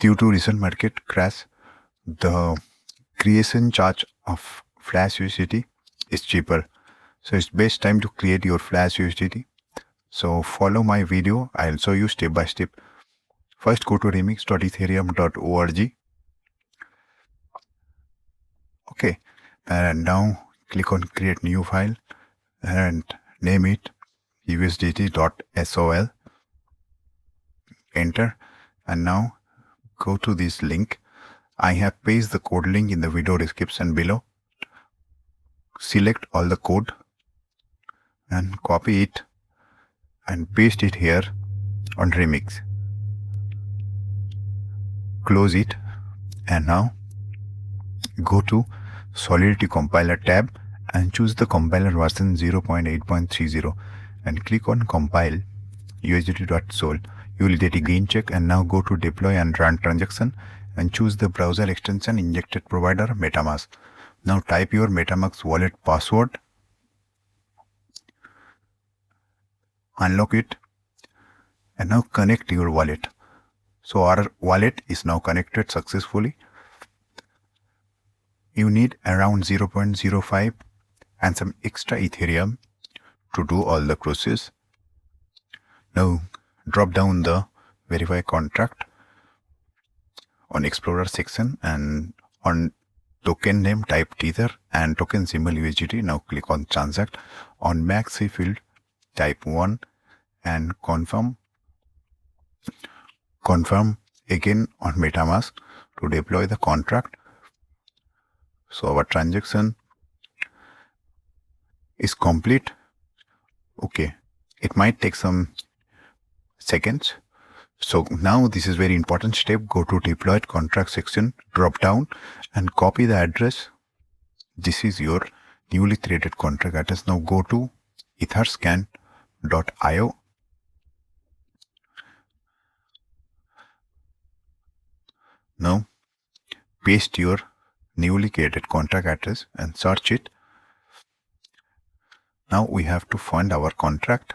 due to recent market crash, the creation charge of Flash USDT is cheaper. So it's best time to create your Flash USDT. So follow my video. I'll show you step by step. First, go to remix.ethereum.org. Okay, and now click on create new file and name it USDT.sol. Enter, and now go to this link. I have pasted the code link in the video description below. Select all the code and copy it and paste it here on Remix. Close it, and now go to Solidity Compiler tab and choose the compiler version 0.8.30 and click on compile USDT.sol. You will get a green check, and now go to deploy and run transaction and choose the browser extension injected provider MetaMask. Now type your MetaMask wallet password, unlock it, and now connect your wallet. So our wallet is now connected successfully. You need around 0.05 and some extra Ethereum to do all the process. Now drop down the verify contract on Explorer section, and on token name type Tether and token symbol USDT. Now click on transact. On maxi field type 1 and confirm again on MetaMask to deploy the contract. So our transaction is complete. Okay, it might take some seconds. So now this is very important step. Go to deployed contract section, drop down and copy the address. This is your newly created contract address. Now go to etherscan.io. Now paste your newly created contract address and search it. Now we have to find our contract.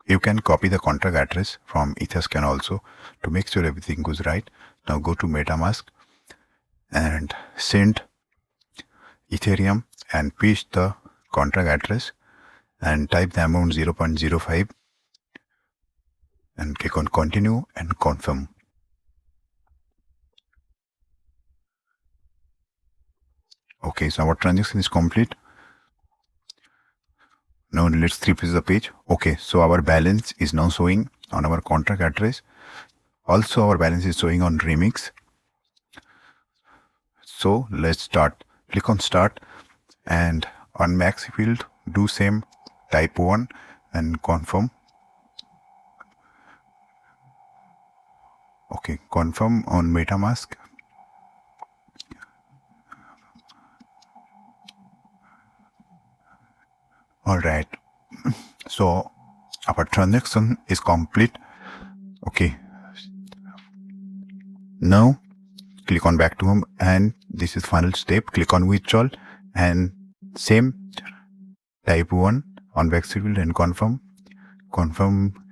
You can copy the contract address from Etherscan also to make sure everything goes right. Now go to MetaMask and send Ethereum and paste the contract address and type the amount 0.05 and click on continue and confirm. Okay, so our transaction is complete. Now let's refresh the page. Okay, so our balance is now showing on our contract address. Also our balance is showing on Remix. So let's start. Click on start, and on maxi field do same, type 1 and confirm. Okay, confirm on MetaMask. Alright, so our transaction is complete. Okay, now click on back to home, and this is final step. Click on withdrawal and same, type 1 on maxi field and confirm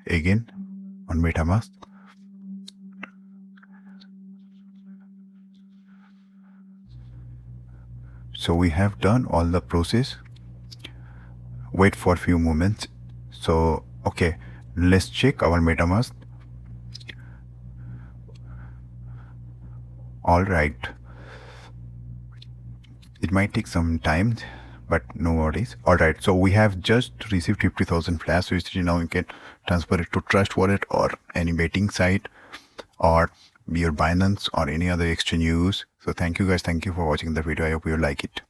again on MetaMask. So we have done all the process. Wait for a few moments. So okay, let's check our MetaMask. All right, it might take some time, but no worries. All right, so we have just received 50,000 Flash USDT. Now you can transfer it to Trust Wallet or any betting site or your Binance or any other exchange you use. So thank you guys. Thank you for watching the video. I hope you like it.